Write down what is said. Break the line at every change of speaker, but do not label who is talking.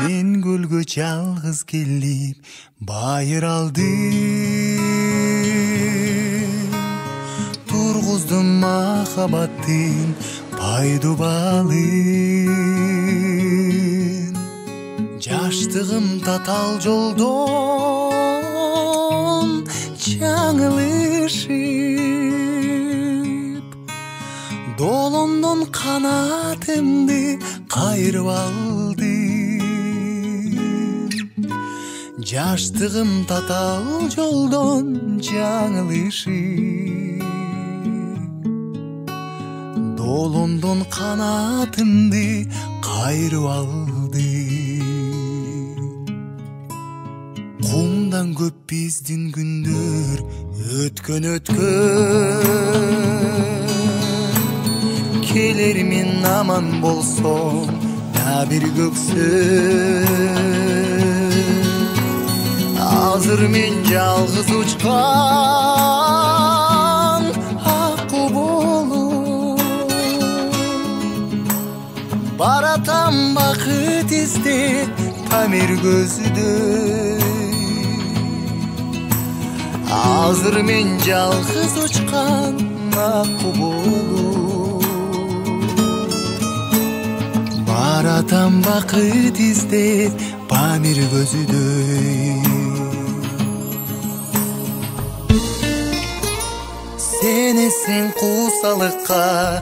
Мен көлгө жалгыз келип байыр алдым, тургуздум махабаттын пайдубалын. Жаштыгым татал жолдон жаңылышып, долондон канатымды кайрып алдым. Жаштыгым татал жолдон жаңылышып, долондон канатымды кайрып алдым. Кумдан көп биздин күндөр өткөн. Келер мен аман болсом да бир көксөп. Азыр мен жалгыз учкан акку болуп, баратам бакыт издеп Памир көзүдөй. Азыр мен жалгыз учкан акку болуп, баратам бакыт издеп Памир көзүдөй. Сен эсең куусалыкка